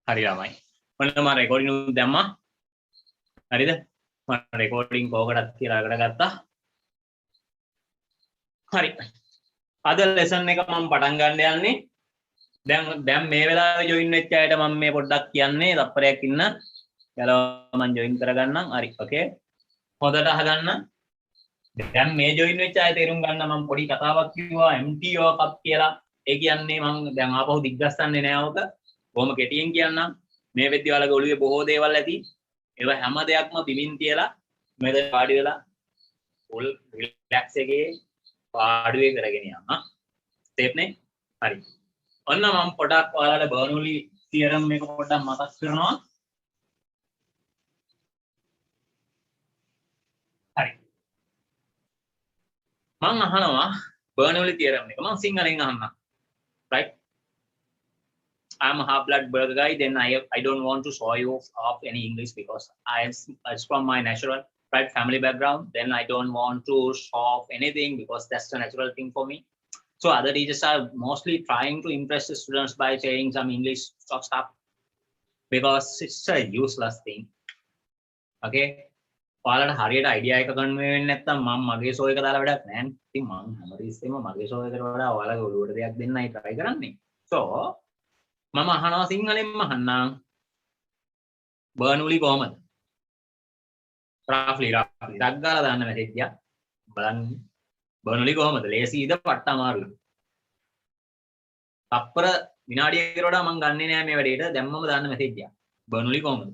හරි ළමයි. ඔන්න මම රෙකෝඩින් උත් දැම්මා. හරිද? මම රෙකෝඩින් කෝකටත් කියලා අරගෙන ගත්තා. හරි. අද ලෙසන් එක මම පටන් ගන්න යන්නේ. දැන් මේ වෙලාවේ ජොයින් වෙච්ච අයට මම මේ පොඩ්ඩක් කියන්නේ තප්පරයක් ඉන්න. යාළුවා මම ජොයින් කරගන්නම්. හරි. ඕකේ. හොඳට අහගන්න. දැන් මේ ජොයින් වෙච්ච අය තේරුම් ගන්න මම පොඩි කතාවක් කිව්වා MTO කප් කියලා. ඒ කියන්නේ මම දැන් ආපහු දිග්ගස්සන්නේ නෑ ඔක. කොහොම කෙටියෙන් කියන්නම්. මේ වෙද්දි ඔයාලගේ ඔළුවේ බොහෝ දේවල් ඇති. ඒවා හැම දෙයක්ම බිමින් තියලා මෙතන පාඩි වෙලා ෆුල් රිලැක්ස් එකේ පාඩුවේ කරගෙන යන්න. තේරෙන්නේ? හරි. ඔන්න මම පොඩක් ඔයාලට බර්නෝලි තියරම් එක පොඩ්ඩක් මතක් කරනවා. හරි. මම අහනවා බර්නෝලි තියරම් එක. මම සිංහලෙන් අහන්නම්. right? I'm a half-blood burger guy. Then I don't want to show you off any English because it's from my natural right family background. Then I don't want to show off anything because that's the natural thing for me. So other teachers are mostly trying to impress the students by saying some English stuff because it's a useless thing. Okay. ඔයාලට හරියට idea එක ගන්න වෙන්නේ නැත්නම් මම මගේ show එක දාලා වැඩක් නැහැ. ඉතින් මම හැමතිස්සෙම මගේ ෂෝ එකට වඩා ඔයාලගේ ඔළුවට දෙයක් දෙන්නයි try කරන්නේ. So මම අහනවා සිංහලෙන්ම අහන්නම්. බර්නෝලි කොහමද? රාෆ්ලි ටක් ගාලා දාන්න මැසේජ් එක. බලන්න. බර්නෝලි කොහමද? ලේසියිද පට්ට අමාරුද? තප්පර විනාඩියකට වඩා මම ගන්නෙ නෑ මේ වැඩේට. දැම්මම දාන්න මැසේජ් එක. බර්නෝලි කොහමද?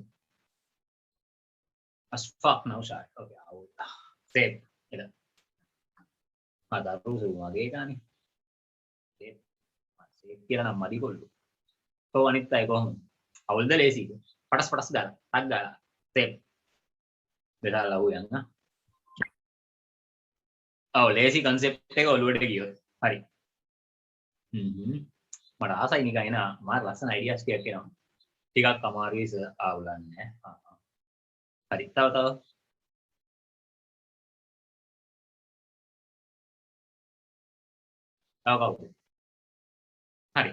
As fuck now shot. Okay, out. Save. Ida. Ada rules වගේ ගානේ. save. save කියලා නම් මදි කොල්ලෝ. ඔව් අනිත් අය කොහොමද? අවුල්ද ලේසිද? පටස් දාලා. ටක් ගාලා. save. බෙදාලා උයන්න. ඔව් ලේසි concept එක ඔළුවට ගියොත්. හරි. මට ආසයි නිකන් එන මාර ලස්සන ideas ටිකක් එනවා. ටිකක් අමාරුයි සර් ආවුලන්නේ. හරි. තව තව කවුද? හරි.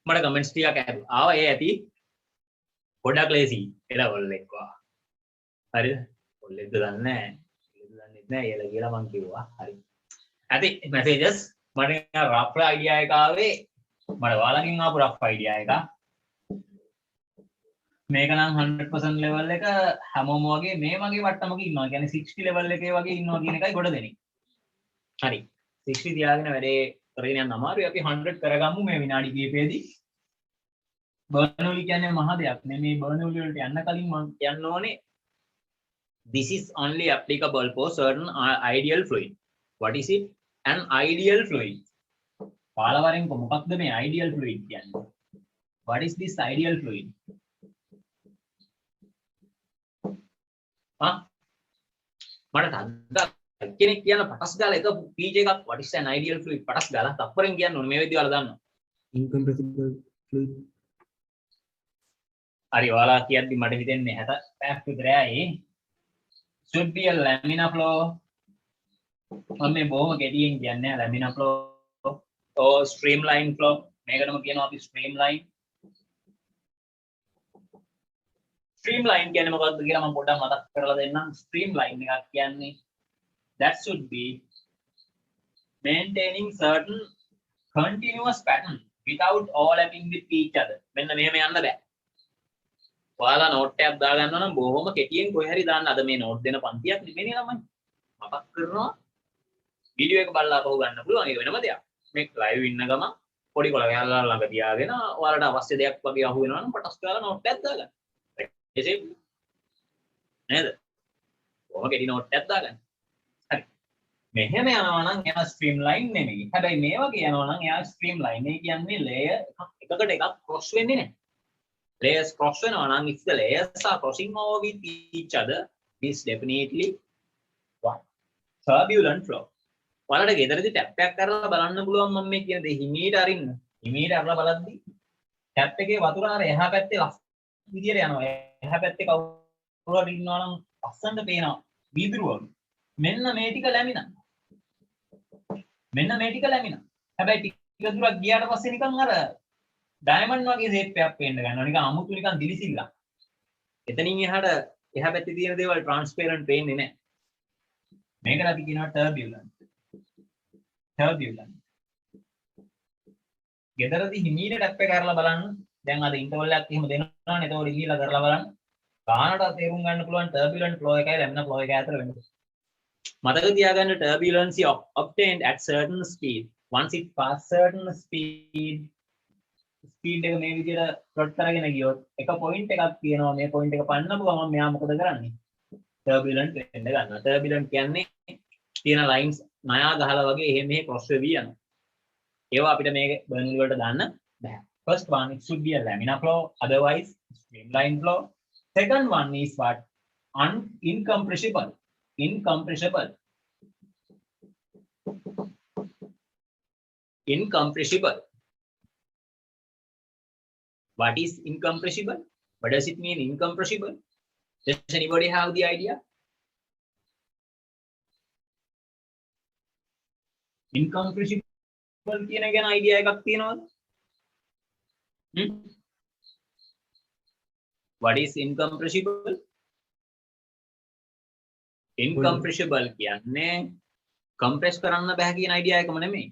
මට කමෙන්ට්ස් ටිකක් ආවා ඒ ඇති. පොඩක් ලේසි. එලා ඔල්ලෙක්වා. හරිද? ඔල්ලෙක්ද දන්නේ නැහැ. ඔල්ලෙක්ද දන්නේ නැහැ. එලා කියලා මං කිව්වා. හරි. ඇති මැසේජස් මට රෆ් අයිඩියා එක ආවේ. මට ඔයාලගෙන් ආපු රෆ් අයිඩියා එක. මේක නම් 100% level එක හැමෝම වගේ මේ වගේ වට්ටමක ඉන්නවා. කියන්නේ 60 level එකේ වගේ ඉන්නවා කියන එකයි ගොඩ දෙන්නේ. හරි. 60 තියාගෙන වැඩේ කරගෙන යන්න අමාරුයි. අපි 100 කරගමු මේ විනාඩි කිහිපෙදී. බර්නෝලි කියන්නේ මහ දෙයක්. මේ බර්නෝලි වලට යන්න කලින් මම කියන්න ඕනේ this is only applicable for certain ideal fluid. What is it? An ideal fluid. පාලවරෙන් මොකක්ද මේ ideal fluid කියන්නේ? What is this ideal fluid? මට තද්දා කෙනෙක් කියන පටස් ගාලා එක පීජ් එකක් what is an ideal fluid පටස් ගාලා තප්පරෙන් කියන්න ඕනේ මේ වෙද්දී ඔයාලා දන්නවා incompressible fluid. හරි ඔයාලා කියද්දි මට හිතෙන්නේ 60ක් විතරයි. should be a laminar flow. මම මේ බොහොම කෙටියෙන් කියන්නේ laminar flow or streamline flow. මේකටම කියනවා අපි streamline. streamline කියන්නේ මොකක්ද කියලා මම පොඩ්ඩක් මතක් කරලා දෙන්නම්. streamline එකක් කියන්නේ that should be maintaining certain continuous pattern without overlapping with each other. මෙන්න මෙහෙම යන්න බෑ. ඔයාලා නෝට් එකක් දා ගන්නවා නම් බොහොම කෙටියෙන් කොහේ හරි දාන්න. අද මේ නෝට් දෙන පන්තියක් නෙමෙයි ළමයි. මතක් කරනවා වීඩියෝ එක බලලා අපහු ගන්න පුළුවන්. ඒක වෙනම දෙයක්. මේ ලයිව් ඉන්න ගම පොඩි කොළ ගහලා ළඟ තියාගෙන ඔයාලට අවශ්‍ය දෙයක් වගේ අහු වෙනවා නම් පටස් ගාලා නෝට් එකක් දාගන්න. එසේ නේද? කොහොම කෙටි නෝට් එකක් දාගන්න. හරි. මෙහෙම යනවා නම් එයා ස්ට්‍රීම්ලයින් නෙමෙයි. හැබැයි මේ වගේ යනවා නම් එයා ස්ට්‍රීම්ලයින්. ඒ කියන්නේ ලේයර් එකකට එකක් ක්‍රොස් වෙන්නේ නැහැ. layers cross වෙනවා නම් if the layers are crossing over with each other this definitely what turbulent flow. ඔයාලට ගෙදරදී ටැප් එකක් කරලා බලන්න පුළුවන් මම මේ කියන දේ හිමීට අරින්න. හිමීට අරලා බලද්දි ටැප් එකේ වතුර අර එහා පැත්තේ විදියට යනවා. එහා පැත්තේ කවුරු හරි ඉන්නවා නම් අස්සන්න පේනවා වීදුරුව. මෙන්න මේ ටික ලැමිනා. මෙන්න මේ ටික ලැමිනා. හැබැයි ටික දුරක් ගියාට පස්සේ නිකන් අර ඩයමන්ඩ් වගේ ෂේප් එකක් පේන්න ගන්නවා. නිකන් අමුතු නිකන් දිලිසිල්ලක්. එතනින් එහාට එහා පැත්තේ තියෙන දේවල් ට්‍රාන්ස්පරන්ට් පේන්නේ නැහැ. මේකට අපි කියනවා ටර්බියුලන්ට්. ටර්බියුලන්ට්. ගෙදරදී හිමීට ටැප් එක කරලා බලන්න. දැන් අද ඉන්ටර්වල් එකක් එහෙම දෙනවනේ. ඒතකොට ඉහිලා කරලා බලන්න. ගානට තේරුම් ගන්න පුළුවන් ටර්බියුලන්ට් ෆ්ලෝ එකයි ලැමිනා ෆ්ලෝ එකයි අතර වෙනස. මතක තියාගන්න turbulence obtained at certain speed. Once it pass certain speed එක මේ විදිහට plot කරගෙන ගියොත් එක point එකක් තියෙනවා. මේ point එක පන්නපු ගමන් මෙයා මොකද කරන්නේ? turbulent වෙන්න ගන්නවා. turbulent කියන්නේ තියෙන lines නයා ගහලා වගේ එහෙම මෙහෙ cross වෙවි යනවා. ඒවා අපිට මේ බර්නල් වලට දාන්න බෑ. First one, it should be a laminar flow, otherwise streamline flow. Second one is what? Incompressible. Incompressible. Incompressible. What is incompressible? What does it mean, incompressible? Does anybody have the idea? Incompressible කියන ගැන idea එකක් තියෙනවද? What is incompressible? Incompressible කියන්නේ compress කරන්න බෑ කියන idea එකම නෙමෙයි.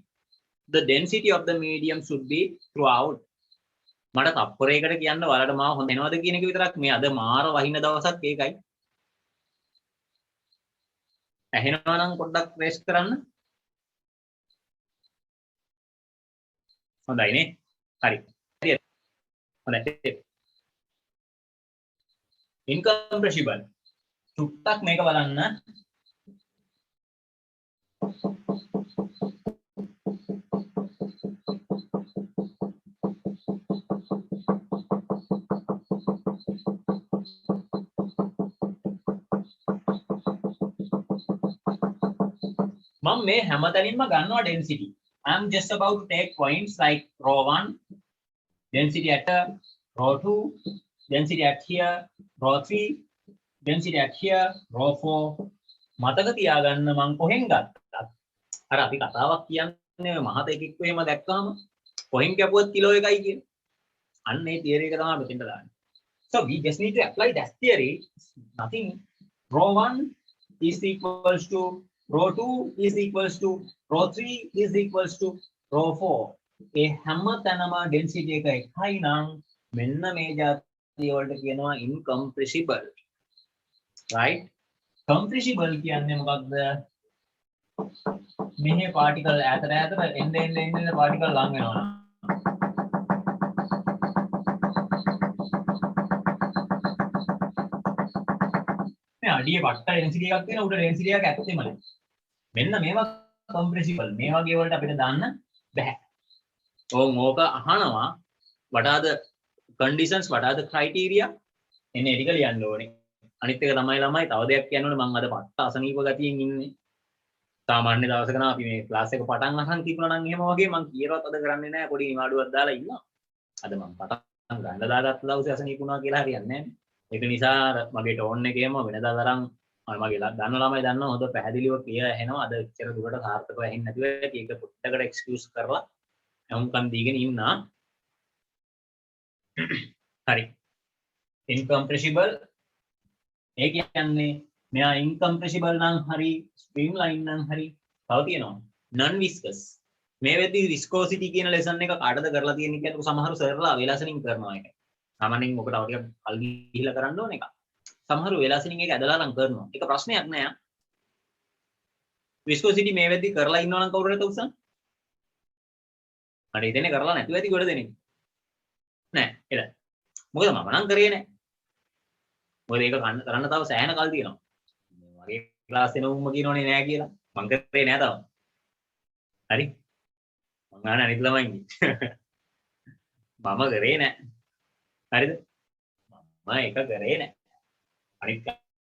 The density of the medium should be throughout. මට තප්පරයකට කියන්න ඔයාලට මාව හොඳ වෙනවද කියන එක විතරක් මේ අද මාර වහින දවසක් ඒකයි. ඇහෙනවා නම් පොඩ්ඩක් ප්‍රෙස් කරන්න. හොඳයි නේ? හරි. හරියට. හොඳයි. Incompressible. චුට්ටක් මේක බලන්න. මම මේ හැමතැනින්ම ගන්නවා density. I am just about to take points like rho 1, density at rho 2, density at here, rho 3, density at here, rho 4. මතක තියාගන්න මම කොහෙන් ගත්තත් අර අපි කතාවක් කියන්නේ මහත එකෙක් වෙම දැක්කම කොහෙන් කැපුවත් කිලෝ එකයි කියන. අන්න ඒ තියරි එක තමයි මෙතෙන්ට දාන්නේ. So we just need to apply that theory. Nothing. Rho 1 is equals to rho 2 is equals to rho 3 is equals to rho 4. ඒ හැම තැනම density එක එකයි නම් මෙන්න මේ જાතිය වලට කියනවා incompressible. Right? Compressible කියන්නේ මොකක්ද? මෙහි particle ඈතට එන්න particle ලං වෙනවා. මේ අඩිය වට density එකක් තියෙන උඩ density එකක් ඇත්තෙම නැහැ. මෙන්න මේවා compressible. මේ වගේ වලට අපිට දාන්න බෑ. ඕක අහනවා what are the conditions, what are the criteria? එන්නේ ටික ලියන්න ඕනේ. අනිත් එක තමයි ළමයි තව දෙයක් කියන්න ඕනේ. මම අද පට්ට අසනීප ගතියෙන් ඉන්නේ. සාමාන්‍ය දවසක නම් අපි මේ ක්ලාස් එක පටන් අහන් තිබුණා නම් එහෙම වගේ මම කීරවත් අද කරන්නේ නැහැ. පොඩි නිවාඩුවක් දාලා ඉන්නවා. අද මම පටන් ගන්න දාගත්ත දවසේ අසනීප වුණා කියලා හරියන්නේ නැහැ. ඒක නිසා මගේ ටෝන් එකේම වෙනදා තරම් මගේ දන්න ළමයි දන්නවා හොඳ පැහැදිලිව ක්ලියර් ඇහෙනවා. අද එච්චර දුරට සාර්ථකව ඇහෙන්නේ නැතුව ඒක පොඩ්ඩකට එක්ස්කියුස් කරලා එමුකන් දීගෙන ඉන්නා. හරි. incompressible ඒ කියන්නේ මෙයා incompressible නම් හරි streamline නම් හරි තව තියෙනවා non viscous. මේ වෙද්දී viscosity කියන lesson එක කාටද කරලා තියෙන්නේ කියන්නේ සමහරු සර්ලා වෙලාසනින් කරනවා ඒක. සාමාන්‍යයෙන් මොකට තව ටිකක් කල් ගිහිලා කරන්න ඕන එක. සමහරු වෙලාසනින් ඒක ඇදලා නම් කරනවා. ඒක ප්‍රශ්නයක් නෑ. viscosity මේ වෙද්දී කරලා ඉන්නවා නම් කවුරුද උසන්? අර ඉතින් කරලා නැතුව ඇති ගොඩ දෙනෙක්. නෑ එළ. මොකද මම නම් කරේ නෑ. මොකද ඒක කරන්න තව සෑහෙන කල් තියෙනවා. මගේ ක්ලාස් එන උම්ම කියනෝනේ නෑ කියලා. මං කරේ නෑ තාම. හරි. මං ගන්න අනිත් ළමයින්ගේ. මම කරේ නෑ. හරිද? මම ඒක කරේ නෑ. අනිත්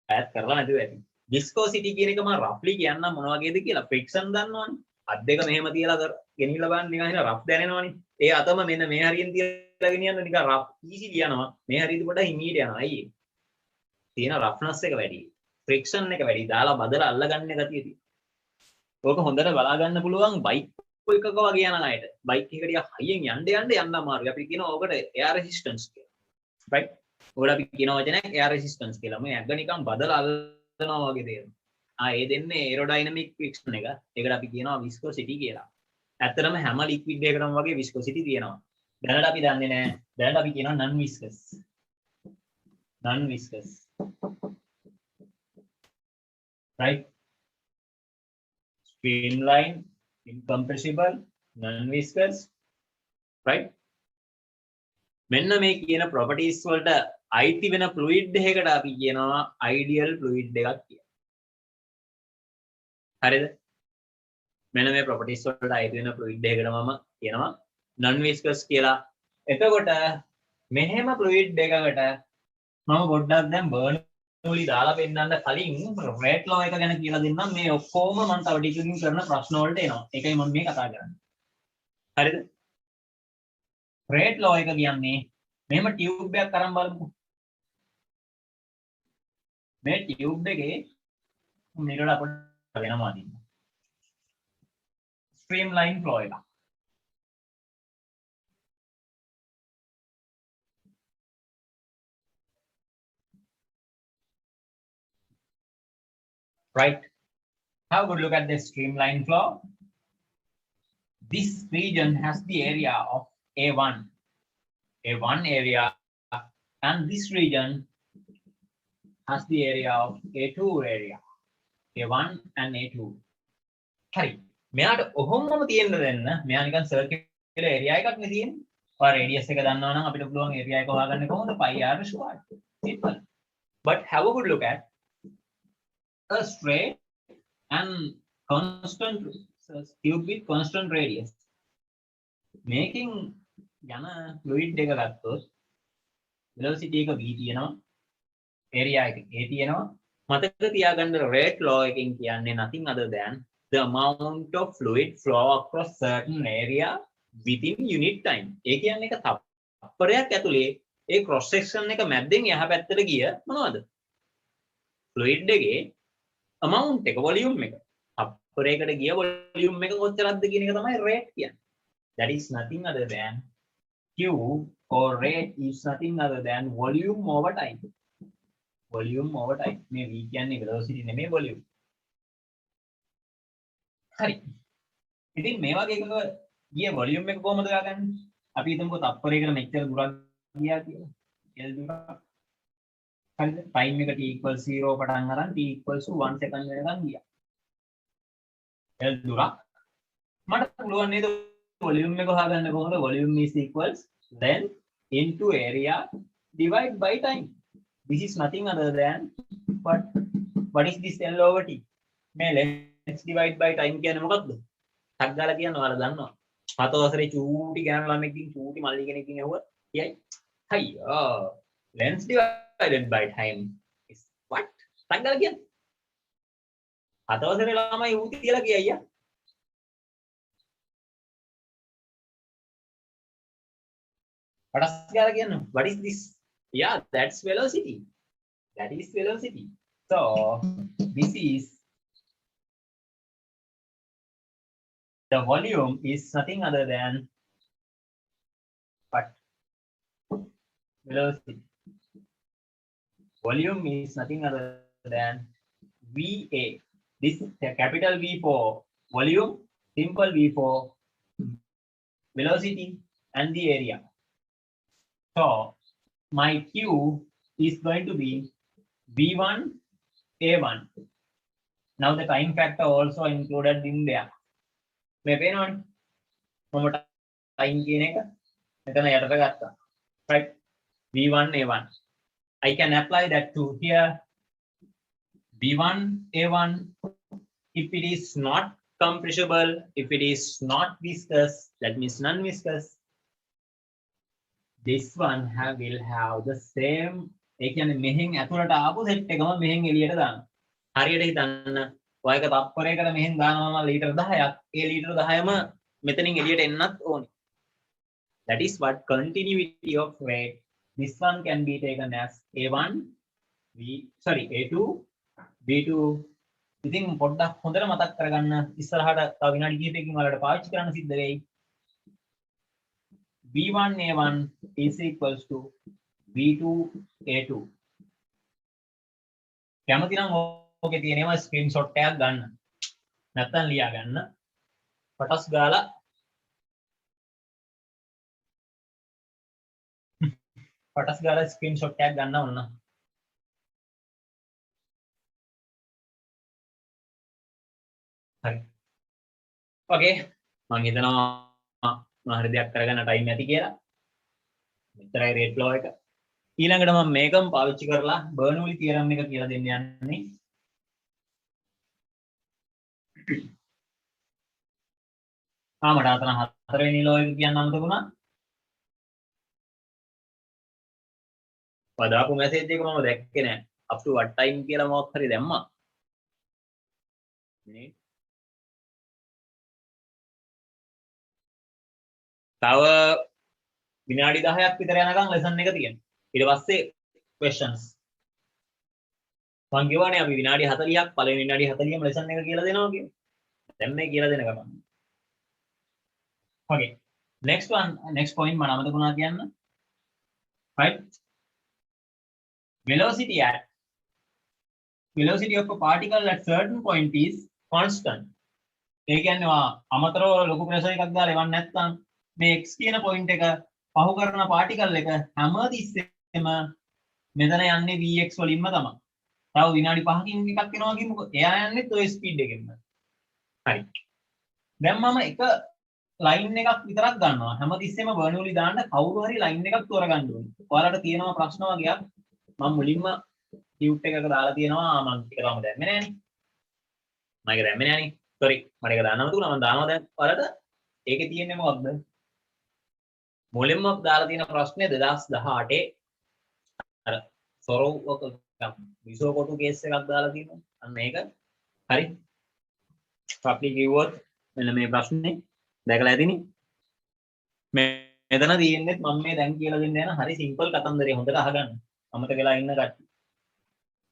අයත් කරලා නැතුව ඇති. viscosity කියන එක මම roughly කියන්නම් මොන වගේද කියලා. friction දන්නවනේ. අත් දෙක මෙහෙම තියලා ගෙනිහිලා බලන්න නිකන් හිනා rough දැනෙනවනේ. ඒ අතම මෙන්න මේ හරියෙන් තියලා ගෙනියන්න නිකන් rough easy යනවා. මේ හරියද පොඩ්ඩක් හිමීට යනවා. අයියේ. තියෙන roughness එක වැඩි. friction එක වැඩි. දාලා බදලා අල්ලගන්න ගතිය තියෙනවා. ඕක හොඳට බලා ගන්න පුළුවන් bike එකක වගේ යන අයට බයික් එකකට හයියෙන් යන්න අමාරුයි. අපි කියනවා ඔකට air resistance කියලා. right? ඔකට අපි කියන වචනයක් air resistance කියලා. මේ ඇඟ නිකන් බදලා අල්ලනවා වගේ තේරෙනවා. ඒ දෙන්නේ aerodynamic friction එක. ඒකට අපි කියනවා viscosity කියලා. ඇත්තටම හැම liquid එකකටම වගේ viscosity තියෙනවා. දැනට අපි දන්නේ නැහැ. දැනට අපි කියනවා non viscous. non viscous. right? Streamline, incompressible, non-viscous, right? මෙන්න මේ කියන properties වලට අයිති වෙන fluid එකකට අපි කියනවා ideal fluid එකක් කියලා. හරිද? මෙන්න මේ properties වලට අයිති වෙන fluid එකකට මම කියනවා non-viscous කියලා. එතකොට මෙහෙම fluid එකකට මම පොඩ්ඩක් දැන් බර්නෝලි දාලා පෙන්නන්න කලින් රේට් ලෝ එක ගැන කියලා දෙන්නම්. මේ ඔක්කොම මම තව ටිකකින් කරන ප්‍රශ්න වලට එනවා. ඒකයි මම මේ කතා කරන්නේ. හරිද? රේට් ලෝ එක කියන්නේ මෙහෙම ටියුබ් එකක් අරන් බලමුකෝ. මේ ටියුබ් එකේ මෙරළ අපිට වෙනවා දින්න. ස්ට්‍රීම්ලයින් ෆ්ලෝ එක. right? Have a good look at the streamline flow. This region has the area of A1 area, and this region has the area of A2 area, A1 and A2. හරි. මෙයාට ඔහොමම තියෙන්න දෙන්න. මෙයා නිකන් circular area එකක් නේ තියෙන්නේ. ඔය රේඩියස් එක දන්නවා නම් අපිට පුළුවන් ඒරියා එක හොයාගන්න කොහොමද? pi r squared. Simple. But have a good look at a straight and constant tube with constant radius. Making yana fluid එක ගත්තොත් velocity එක v තියෙනවා, area එක a තියෙනවා. මතක තියාගන්න rate law එකකින් කියන්නේ nothing other than the amount of fluid flow across certain area within unit time. ඒ කියන්නේ එක තප්පරයක් ඇතුලේ ඒ cross section එක මැද්දෙන් එහා පැත්තට ගිය මොනවද? fluid එකේ amount එක volume එක තප්පරයකට ගිය volume එක කොච්චරක්ද කියන එක තමයි rate කියන්නේ. That is nothing other than Q, or rate is nothing other than volume over time. Volume over time. මේ v කියන්නේ velocity නෙමෙයි volume. හරි. ඉතින් මේ වගේ එකක ගිය volume එක කොහොමද ගන්නේ? අපි හිතමුකෝ තප්පරයකට මෙච්චර දුරක් ගියා කියලා. L දුරක්. හරිද? time එක t = 0 පටන් අරන් t = 1 second වෙනකන් ගියා. L දුරක්. මට පුළුවන් නේද volume එක හොයාගන්න කොහොමද? Volume is equals length into area divided by time. This is nothing other than what is this L over T? මේ length divided by time කියන්නේ මොකක්ද? ටක් ගාලා කියන්න ඔයාලා දන්නවා. 7 වසරේ චූටි ගෑනු ළමෙක්ගෙන් චූටි මල්ලි කෙනෙක්ගෙන් ඇහුවා. කියයි. අයියෝ. Length divided by time is what? ටක් ගාලා කියන්න. 7 වසරේ ළමයි ඌ කියලා කියයි අයියා. What is this? Yeah, that's velocity. That is velocity. So this is the volume is nothing other than what? Velocity. Volume is nothing other than VA. This is the capital V for volume, simple V for velocity and the area. So my Q is going to be V1 A1. Now the time factor also included in there. මේ පේනවනේ මම time කියන එක මෙතන යටට ගත්තා. Right? V1 A1. I can apply that to here. V1 A1, if it is not compressible, if it is not viscous, that means non-viscous, this one will have the same. ඒ කියන්නේ මෙහෙන් ඇතුළට ආපු set එකම මෙහෙන් එළියට දාන්න. හරියට හිතන්න ඔයක තප්පරයකට මෙහෙන් දානවා නම් ලීටර් 10ක්. ඒ ලීටර් 10ම මෙතනින් එළියට එන්නත් ඕනේ. That is what continuity of rate. This one can be taken as A1, A2, B2, C ඉතින් පොඩ්ඩක් හොඳට මතක් කරගන්න ඉස්සරහට තව විනාඩි කිහිපයකින් ඔයාලට පාවිච්චි කරන්න සිද්ධ වෙයි. v1a1 is equals to v2a2. කැමති නම් ඕකේ තියෙනවා ස්ක්‍රීන්ෂොට් එකක් ගන්න. නැත්තම් ලියා ගන්න. පටස් ගාලා ස්ක්‍රීන්ෂොට් එකක් ගන්න ඕන. හරි. ඕකේ. මම හිතනවා හරි දෙයක් කරගන්න ටයිම් ඇති කියලා. මෙතරයි රේට් ෆ්ලෝ එක. ඊළඟට මම මේකම පාවිච්චි කරලා බර්නූලි තියරම් එක කියලා දෙන්න යන්නේ. මට අතන හතරවෙනි ලෝ එක කියන්න අමතක වුණා. පදාපු මැසේජ් එක මම දැක්කේ නෑ. up to what time කියලා මොකක් හරි දැම්මා. තව විනාඩි 10ක් විතර යනකම් ලෙසන් එක තියෙනවා. ඊට පස්සේ questions. මම කියවනේ අපි විනාඩි 40ක් පළවෙනි විනාඩි 40ම ලෙසන් එක කියලා දෙනවා කියලා. දැන් මේ කියලා දෙන ගමන්. Okay. Next point මම අමතක වුණා කියන්න. Right? Velocity of a particle at certain point is constant. ඒ කියන්නේ අමතරව ලොකු ප්‍රෙෂර් එකක් දාලා එවන්න නැත්නම් මේ x කියන පොයින්ට් එක පහු කරන පාටිකල් එක හැමතිස්සෙම මෙතන යන්නේ vx වලින්ම තමයි. තව විනාඩි 5කින් එකක් එනවා කියමුකෝ. එයා යන්නේ ඔය ස්පීඩ් එකෙන්ම. හරි. දැන් මම එක ලයින් එකක් විතරක් ගන්නවා. හැමතිස්සෙම බර්නූලි දාන්න කවුරු හරි ලයින් එකක් තෝරගන්න ඕනේ. ඔයාලට තියෙනවා ප්‍රශ්න වගේක්. මම මුලින්ම ටියුට් එකක දාලා තියෙනවා මම ටික තාම දැම්මේ නෑනේ. මම ඒක දැම්මේ නෑනේ. sorry. මට ඒක දාන්නම තුණා. මම දානවා දැන් ඔයාලට. ඒකේ තියෙන්නේ මොකක්ද? මුලින්ම දාලා තියෙන ප්‍රශ්නේ 2018 අර සොරව් විසෝ කොටු කේස් එකක් දාලා තියෙනවා. අන්න ඒක. හරි. අපි කිව්වොත් මෙන්න මේ ප්‍රශ්නේ දැකලා ඇතිනේ. මෙතන තියෙන්නේ මම මේ දැන් කියලා දෙන්න යන හරි සිම්පල් කතන්දරය හොඳට අහගන්න. අමතක වෙලා ඉන්න කට්ටිය.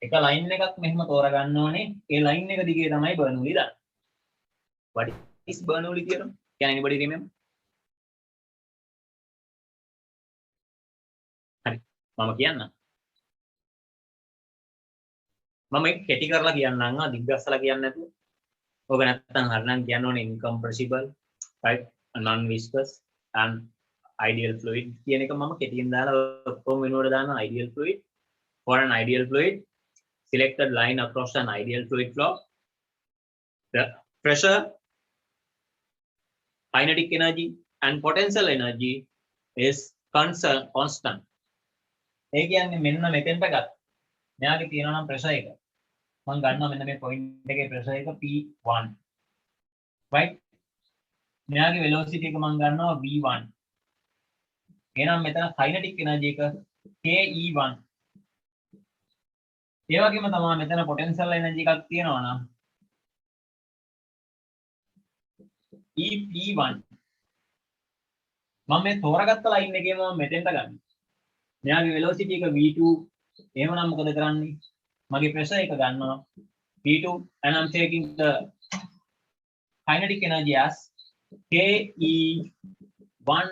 එක ලයින් එකක් මෙහෙම තෝරගන්න ඕනේ. ඒ ලයින් එක දිගේ තමයි බර්නූලි දාන්නේ. What is Bernoulli theorem? Can anybody remember? හරි. මම කියන්න. මම ඒක කෙටි කරලා කියන්නම් දිග්ගස්සලා කියන්නේ නැතුව. ඕක නැත්තම් හරිනම් කියන්න ඕනේ incompressible, right? non-viscous and ideal fluid කියන එක මම කෙටියෙන් දාලා ඔක්කොම වෙනුවට දානවා ideal fluid. For an ideal fluid, selected line across an ideal fluid flow. The pressure, kinetic energy and potential energy is constant. ඒ කියන්නේ මෙන්න මෙතෙන්ට ගත්තා. මෙයාගේ තියෙනවා නම් ප්‍රෙෂර් එක. මම ගන්නවා මෙන්න මේ පොයින්ට් එකේ ප්‍රෙෂර් එක P1. right? මෙයාගේ velocity එක මම ගන්නවා V1. එහෙනම් මෙතන kinetic energy එක KE1. ඒ වගේම තමයි මෙතන potential energy එකක් තියෙනවා නම් EP1. මම මේ තෝරාගත්ත ලයින් එකේම මම මෙතෙන්ට ගන්නවා. මෙයාගේ velocity එක V2. එහෙමනම් මොකද කරන්නේ? මගේ pressure එක ගන්නවා P2 and I'm taking the kinetic energy as KE1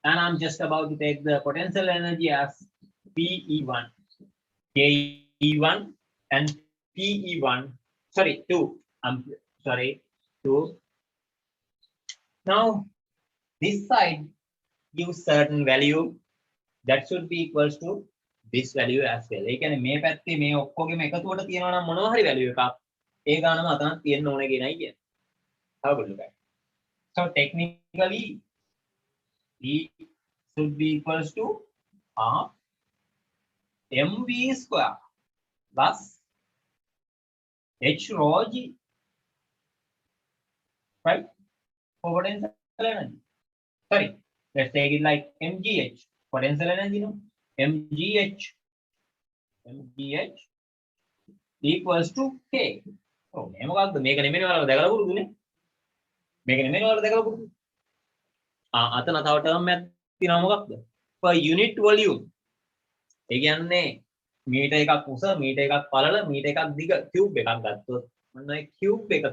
and I'm just about to take the potential energy as PE1. KE1 and PE1. Sorry, 2. I'm sorry, 2. Now, this side gives certain value that should be equals to this value as well. ඒ කියන්නේ මේ පැත්තේ මේ ඔක්කොගෙම එකතුවට තියෙනවා නම් මොනවා හරි value එකක් ඒ ගානම අතන තියෙන්න ඕනේ කියනයි කියන්නේ. How good look at. So technically E should be equals to half mv square plus h rho g, right? For potential energy. Sorry, let's take it like mgh. Potential energy, no? mgh equals to k. Oh, මේ මොකක්ද? මේක නෙමෙයි ඔයාලා දැකලා පුරුදුනේ. මේක නෙමෙයි ඔයාලා දැකලා පුරුදු. අතන තව ටර්ම් එකක් තියෙනවා මොකක්ද? per unit volume. ඒ කියන්නේ මීටර එකක් උස, මීටර එකක් පළල, මීටර එකක් දිග කියුබ් එකක් ගත්තොත් මොන කියුබ් එකක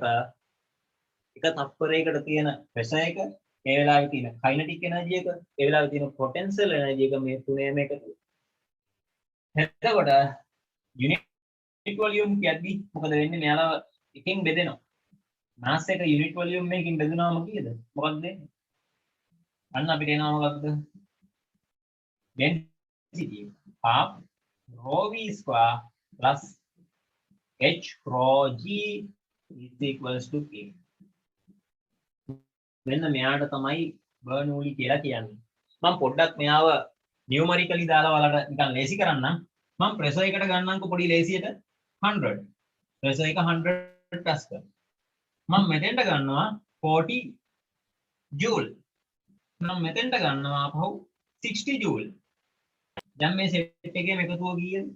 එක තප්පරයකට තියෙන ප්‍රෙෂර් එක ඒ වෙලාවේ තියෙන කයිනටික් එනර්ජි එක ඒ වෙලාවේ තියෙන පොටෙන්ෂල් එනර්ජි එක මේ තුනේම එකතු. එතකොට යුනිට් වොලියුම් කියද්දි මොකද වෙන්නේ? මෙයාලා එකෙන් බෙදෙනවා. මාස් එක යුනිට් වොලියුම් එකකින් බෙදුනාම කීයද? මොකක්ද දෙන්නේ? අන්න අපිට එනවා මොකක්ද? density half rho v square plus h rho g is equals to k. මෙන්න මෙයාට තමයි බර්නූලි කියලා කියන්නේ. මම පොඩ්ඩක් මෙයාව නියුමරිකලි දාලා ඔයාලට නිකන් ලේසි කරන්නම්. මම ප්‍රෙෂර් එකට ගන්නම්කො පොඩි ලේසියට 100. ප්‍රෙෂර් එක 100 pascal. මම මෙතෙන්ට ගන්නවා 40 ජූල්. මම මෙතෙන්ට ගන්නවා අපහු 60 ජූල්. දැන් මේ සෙට් එකේ එකතුව කීයද?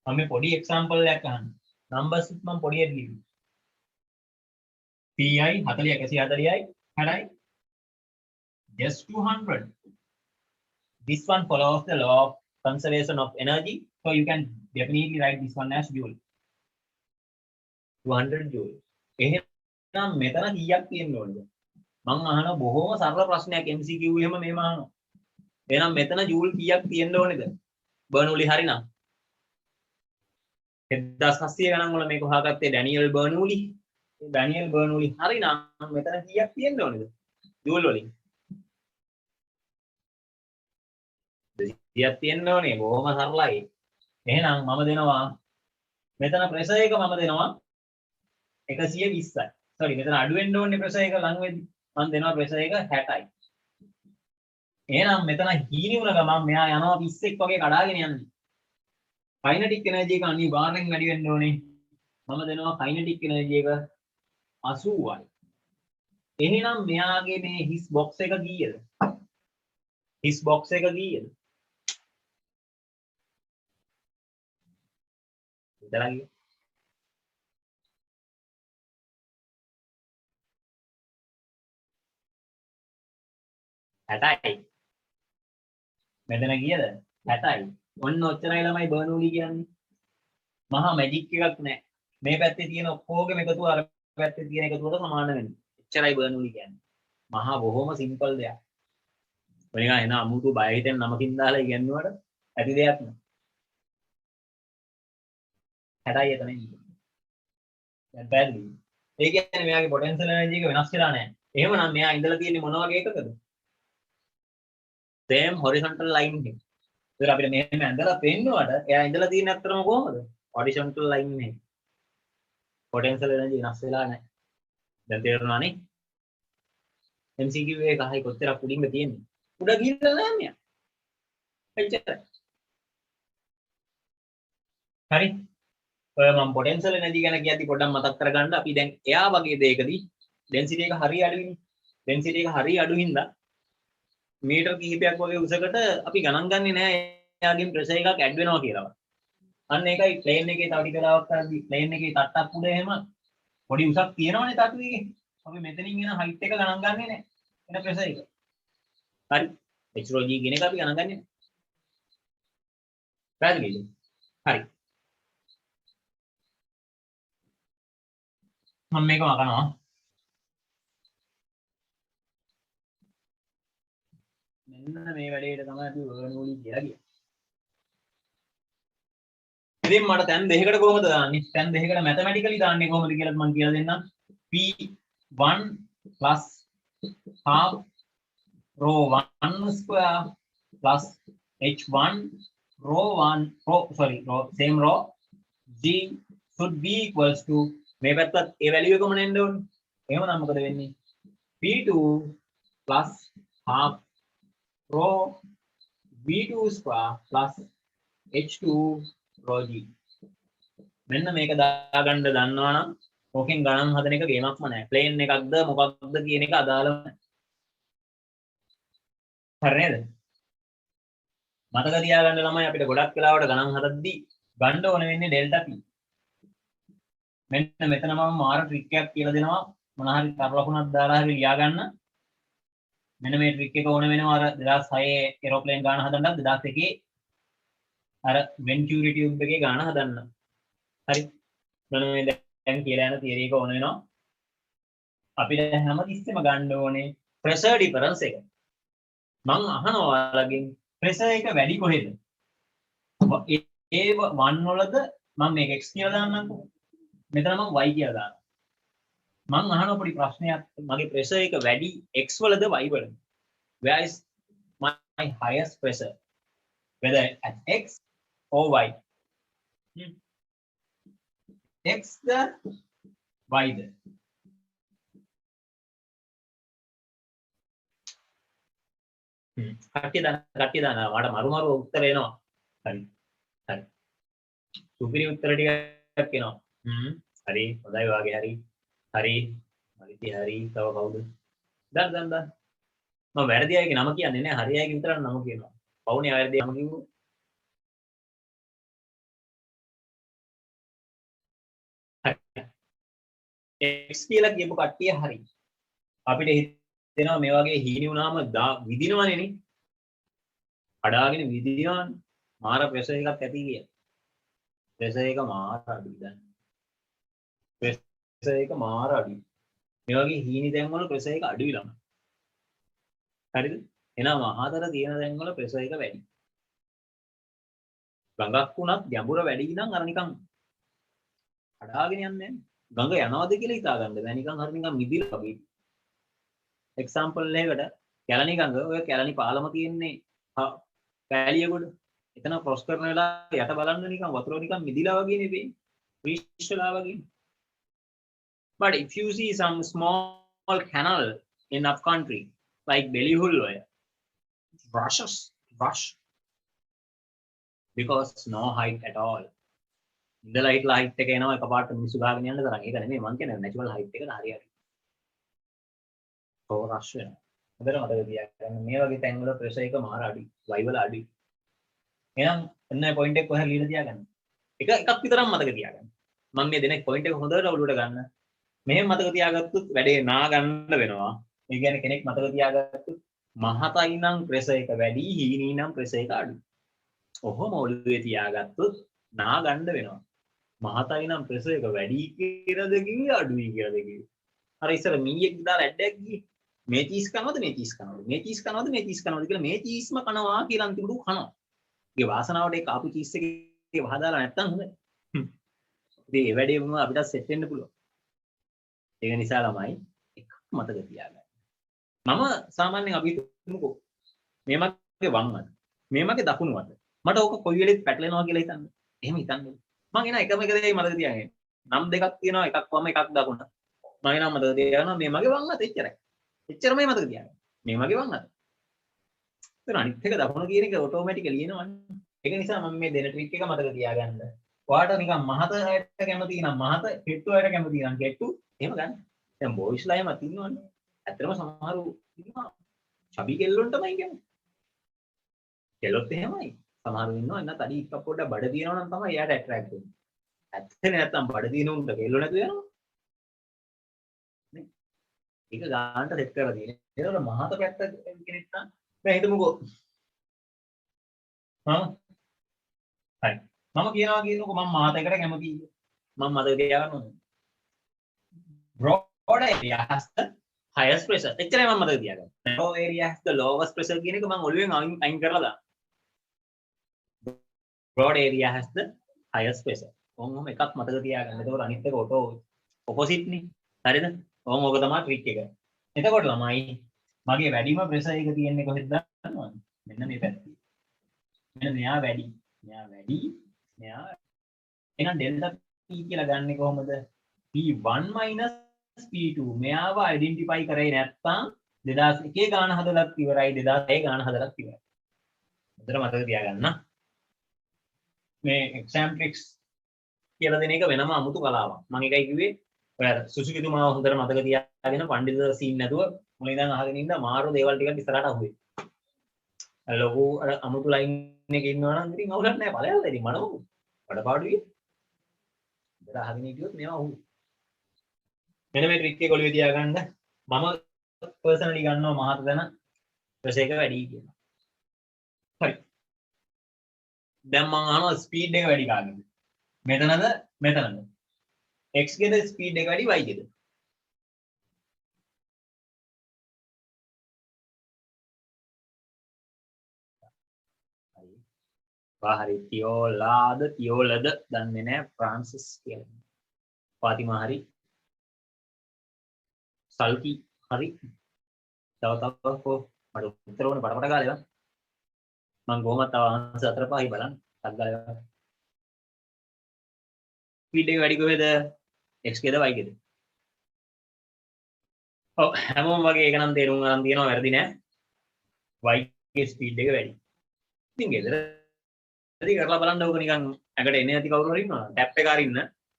මම මේ පොඩි එක්සැම්පල් එකක් අහන්න. නම්බර්ස් මම පොඩියට ලියුවා. PI 40 140යි 60යි just 200. This one follows the law of conservation of energy, so you can definitely write this one as joule. 200 joule. එහෙනම් මෙතන කීයක් තියෙන්න ඕනද? මම අහන බොහොම සරල ප්‍රශ්නයක් MCQ එහෙම මෙහෙම අහනවා. එහෙනම් මෙතන ජූල් කීයක් තියෙන්න ඕනේද? බර්නූලි හරිනම් 1700 ගණන් වල මේක හොයාගත්තේ ඩැනියල් බර්නූලි. ඩැනියල් බර්නූලි හරිනම් මෙතන කීයක් තියෙන්න ඕනේද? ජූල් වලින් 200ක් තියෙන්න ඕනේ. බොහොම සරලයි. එහෙනම් මම දෙනවා මෙතන ප්‍රෙෂර් එක මම දෙනවා 120යි. සෝරි මෙතන අඩු වෙන්න ඕනේ ප්‍රෙෂර් එක ලඟ වෙද්දි. මම දෙනවා ප්‍රෙෂර් එක 60යි. එහෙනම් මෙතන හීනි වුණ ගමන් මෙයා යනවා 20ක් වගේ කඩාගෙන යන්නේ. කයිනටික් එනර්ජි එක අනිවාර්යෙන් වැඩි වෙන්න ඕනේ. මම දෙනවා කයිනටික් එනර්ජි එක 80යි. එහෙනම් මෙයාගේ මේ හිස් බොක්ස් එක කීයද? හිස් බොක්ස් එක කීයද? ඉතලගේ 60යි. මෙතන කීයද? 60යි. ඔන්න ඔච්චරයි ළමයි බර්නූලි කියන්නේ. මහා මැජික් එකක් නෑ. මේ පැත්තේ තියෙන ඔක්කොගේම එකතුව අර පැත්තේ තියෙන එකතුවට සමාන වෙනවා. එච්චරයි බර්නූලි කියන්නේ. මහා බොහොම සිම්පල් දෙයක්. ඔය නිකන් එන අමුතු බය හිතෙන් නමකින් දාලා ඉගෙනුවට ඇති දෙයක් නෑ. 60යි එතන ඉන්නේ. දැන් පැහැදිලි. ඒ කියන්නේ මෙයාගේ පොටෙන්ෂල් එනර්ජි එක වෙනස් වෙලා නෑ. එහෙමනම් මෙයා ඉඳලා තියෙන්නේ මොන වගේ එකකද? same horizontal line එක. ඒක අපිට මෙහෙම ඇඳලා පෙන්නනවාට එයා ඉඳලා තියෙන අතරම කොහමද? horizontal line එක. potential energy වෙනස් වෙලා නැහැ. දැන් තේරුණානේ? MCQ එක අහයි කොච්චරක් උඩින්ද තියෙන්නේ? උඩ ගිහිල්ලා නැහැ මෙයා. එච්චරයි. හරි. ඔය මම potential energy ගැන කියද්දි පොඩ්ඩක් මතක් කරගන්න අපි දැන් එයා වගේ දෙයකදී density එක හරිය අඩුයිනේ. density එක හරිය අඩු හින්දා මීටර් කිහිපයක් වගේ උසකට අපි ගණන් ගන්නේ නැහැ එයාගෙන් ප්‍රෙෂර් එකක් ඇඩ් වෙනවා කියලා. අන්න ඒකයි ප්ලේන් එකේ තව ටික වෙලාවක් කරද්දි ප්ලේන් එකේ තට්ටක් උඩ එහෙම පොඩි උසක් තියෙනවනේ තට්ටු එකේ. අපි මෙතනින් එන හයිට් එක ගණන් ගන්නේ නැහැ. එන ප්‍රෙෂර් එක. හරි. h rho g කියන එක අපි ගණන් ගන්නේ නැහැ. පැහැදිලිද? හරි. මම මේක මකනවා. මෙන්න මේ වැඩේට තමයි අපි බර්නූලි කියලා කියන්නේ. ඉතින් මට තැන් දෙකකට කොහොමද දාන්නේ? තැන් දෙකකට මැතමැටිකලි දාන්නේ කොහොමද කියලා මම කියලා දෙන්නම්. p1 plus half rho 1 square plus h1 rho 1 same rho g should be equals to මේ පැත්තත් ඒ වැලියු එකම නෙන්න ඕනේ. එහෙමනම් මොකද වෙන්නේ? p2 plus half rho v2 square plus h2 rho g. මෙන්න මේක දාගන්න දන්නවනම් ඕකෙන් ගණන් හදන එක ගේමක්ම නෑ. ප්ලේන් එකක්ද මොකක්ද කියන එක අදාළම නෑ. හරි නේද? මතක තියාගන්න ළමයි අපිට ගොඩක් වෙලාවට ගණන් හදද්දී ගන්න ඕන වෙන්නේ ඩෙල්ටා p. මෙන්න මෙතන මම මාර ට්‍රික් එකක් කියලා දෙනවා. මොන හරි තර ලකුණක් දාලා හරි ලියා ගන්න. මෙන්න මේ ට්‍රික් එක ඕන වෙනවා අර 2006 ඒරෝප්ලේන් ගාන හදන්නත් 2001 අර වෙන්චූරි ටියුබ් එකේ ගාන හදන්න. හරි. මෙන්න මේ දැන් කියලා යන තියරි එක ඕන වෙනවා. අපිට හැමතිස්සෙම ගන්න ඕනේ ප්‍රෙෂර් ඩිෆරන්ස් එක. මම අහනවා ඔයාලගෙන් ප්‍රෙෂර් එක වැඩි කොහෙද? ඒ 1 වලද මම මේක x කියලා දාන්නම්කෝ. මෙතන මම y කියලා දානවා. මම අහන පොඩි ප්‍රශ්නයක් මගේ ප්‍රෙෂර් එක වැඩි x වලද y වලද? Where is my highest pressure? Whether at x or y? X the y the? කට්ටිය දාන මට මරු උත්තර එනවා. හරි. හරි. සුපිරි උත්තර ටිකක් එනවා. හරි. හොඳයි වාගේ හරි. හරි. මලිති හරි. තව කවුද? දන්. මම වැරදි අයගේ නම කියන්නේ නැහැ. හරි අයගේ විතරක් නම කියනවා. පවුනේ වැරදි නම කිව්වොත් x කියලා කියපු කට්ටිය හරි. අපිට හිතෙනවා මේ වගේ හීනි වුණාම විදිනවනේ නේ. අඩාගෙන විදිනවනේ. මාර ප්‍රෙෂර් එකක් ඇති කිය. ප්‍රෙෂර් එක මාර අඩුයි දැන්. ප්‍රෙෂර් එක මාර අඩුයි. මේ වගේ හීනි තැන් වල ප්‍රෙෂර් එක අඩුයි ළම. හරිද? එහෙනම් මහතර තියෙන තැන් වල ප්‍රෙෂර් එක වැඩි. ගඟක් වුණත් ගැඹුර වැඩි නම් අර නිකන් අඩාගෙන යන්නේ නැහැ. ගඟ යනවාද කියලා හිතා ගන්න බෑ. නිකන් හරි නිකන් මිදිලා වගේ. එක්සැම්පල් එකකට කැලණි ගඟ ඔය කැලණි පාලම තියෙන්නේ පෑලියගොඩ. එතන ක්‍රොස් කරන වෙලාව යට බලන්න නිකන් වතුර නිකන් මිදිලා වගේ නෙවෙයි. ෆ්‍රීස්ටලා වගේ. But if you see some small canal in up country like Belihull where rush because no height at all. ඉඳලා හිටලා height එක එනවා එකපාරට මිනිස්සු ගාගෙන යන්න තරම්. ඒක නෙමෙයි මං කියන්නේ natural height එක හරියට. ඕ රෂ් වෙනවා. හොඳට මතක තියාගන්න මේ වගේ තැන් වල ප්‍රෙෂර් එක මාර අඩුයි. y වල අඩුයි. එහෙනම් එන්න පොයින්ට් එක කොහෙද ලියලා තියාගන්න. එකක් විතරක් මතක තියාගන්න. මම මේ දෙන පොයින්ට් එක හොඳට ඔලුවට ගන්න. මෙහෙම මතක තියාගත්තොත් වැඩේ නා ගන්න වෙනවා. ඒ කියන්නේ කෙනෙක් මතක තියාගත්තොත් මහතයි නම් ප්‍රෙෂර් එක වැඩි, හීනී නම් ප්‍රෙෂර් එක අඩුයි. ඔහොම ඔළුවේ තියාගත්තොත් නා ගන්න වෙනවා. මහතයි නම් ප්‍රෙෂර් එක වැඩි කියලාද කිව්වේ අඩුයි කියලාද කිව්වේ. අර ඉස්සර මීයක් දාලා ඇඩ්ඩක් ගියේ. මේ චීස් කනවද මේ චීස් කනවද? මේ චීස් කනවද මේ චීස් කනවද කියලා මේ චීස්ම කනවා කියලා අන්තිමට කනවා. ඒ වාසනාවට ඒ කාපු චීස් එකේ වහදාලා නැත්තම් හොඳයි. ඉතින් ඒ වැඩේ වුණා අපිට සෙට් වෙන්න පුළුවන්. ඒක නිසා ළමයි එකක් මතක තියාගන්න. මම සාමාන්‍යයෙන් අපි හිතමුකෝ මේ මගේ වම් අත. මේ මගේ දකුණු අත. මට ඕක කොයි වෙලෙත් පැටලෙනවා කියලා හිතන්න. එහෙම හිතන්නේ. මම එන එකම එක දේ මතක තියාගන්න. නම් දෙකක් තියෙනවා එකක් වම එකක් දකුණ. මම එන මතක තියාගන්නවා මේ මගේ වම් අත එච්චරයි. එච්චරමයි මතක තියාගන්න. මේ මගේ වම් අත. ඒතර අනිත් එක දකුණ කියන එක ඔටෝමැටිකලි එනවනේ. ඒක නිසා මම මේ දෙන ට්‍රික් එක මතක තියාගන්න. ඔයාට නිකන් මහත අයට කැමති නම් මහත, කෙට්ටු අයට කැමති නම් කෙට්ටු එහෙම ගන්න. දැන් බොයිස්ලා එහෙමත් ඉන්නවනේ. ඇත්තටම සමහරු ඉන්නවා. චබි කෙල්ලොන්ටමයි කියන්නේ. කෙල්ලොත් එහෙමයි. සමහරු ඉන්නවා එන්න තඩි එකක් පොඩ්ඩක් බඩ තියෙනවා නම් තමයි එයාට ඇට්‍රැක්ට් වෙන්නේ. ඇත්තනේ නැත්තම් බඩ තියෙන උන්ට කෙල්ලෝ නැතු වෙනවා. නේ? ඒක ගන්නට සෙට් කරලා තියෙනවා. ඒනවල මහත පැත්ත කෙනෙක් නම් දැන් හිතමුකෝ. හරි. මම කියනකො මම මහතයකට කැමතියි. මම මතක තියාගන්න ඕනේ. broad area has the highest pressure. එච්චරයි මම මතක තියාගන්න. narrow area has the lowest pressure කියන එක මම ඔළුවෙන් අයින් කරලා දාන්න. broad area has the highest pressure. ඔහොම එකක් මතක තියාගන්න. එතකොට අනිත් එක ඔටෝ ඔපොසිට් නේ. හරිද? ඔහොම ඕක තමයි ට්‍රික් එක. එතකොට ළමයි මගේ වැඩිම ප්‍රෙෂර් එක තියෙන්නේ කොහෙද දන්නවද? මෙන්න මේ පැත්තේ. මෙන්න මෙයා වැඩි. මෙයා එහෙනම් ඩෙල්ටා P කියලා ගන්නෙ කොහොමද? P1 P2 මෙයාව අයිඩෙන්ටිෆයි කරේ නැත්නම් 2001 ගාන හදලත් ඉවරයි 2006 ගාන හදලත් ඉවරයි. හොඳට මතක තියාගන්න. මේ එක්සෑම් ට්‍රික්ස් කියලා දෙන එක වෙනම අමුතු කලාවක්. මම එකයි කිව්වේ ඔය සුසුකිතුමාව හොඳට මතක තියාගෙන පඬිත සීන් නැතුව මුලින් ඉඳන් අහගෙන ඉන්න මාරු දේවල් ටිකක් ඉස්සරහට අහුවේ. ලොකු අර අමුතු ලයින් එකේ ඉන්නවා නම් ඉතින් අවුලක් නැහැ ඵලයල්ද ඉතින් මනමු. වඩපාඩුවේ. ඉතල අහගෙන හිටියොත් මේවා අහුවේ. මෙන්න මේ ට්‍රික් එක ඔළුවේ තියාගන්න. මම පර්සනලි ගන්නවා මහත දන ප්‍රෙෂර් එක වැඩි කියලා. හරි. දැන් මම අහනවා ස්පීඩ් එක වැඩි කාගෙද? මෙතනද මෙතනද? x ගෙද ස්පීඩ් එක වැඩි y ගෙද? හරි තියෝලාද තියෝලද දන්නේ නැහැ ෆ්‍රාන්සිස් කියලා. ෆාතිමා හරි. සල්කි හරි. තව කො මට උත්තර ඕනේ පටපට ගාලා ඉවර. මම කොහොමද තව ආන්සර් 4 5යි බලන්න. ටක් ගාලා. ස්පීඩ් එක වැඩි කොහෙද? x ගෙද y ගෙද? ඔව් හැමෝම වගේ ඒක නම් තේරුම් ගන්න තියෙනවා වැරදි නෑ. y ගේ ස්පීඩ් එක වැඩි. ඉතින් ගෙදරදී කරලා බලන්න ඕක නිකන් ඇඟට එන්නේ නැති කවුරු හරි ඉන්නවා. ටැප් එක අරින්න.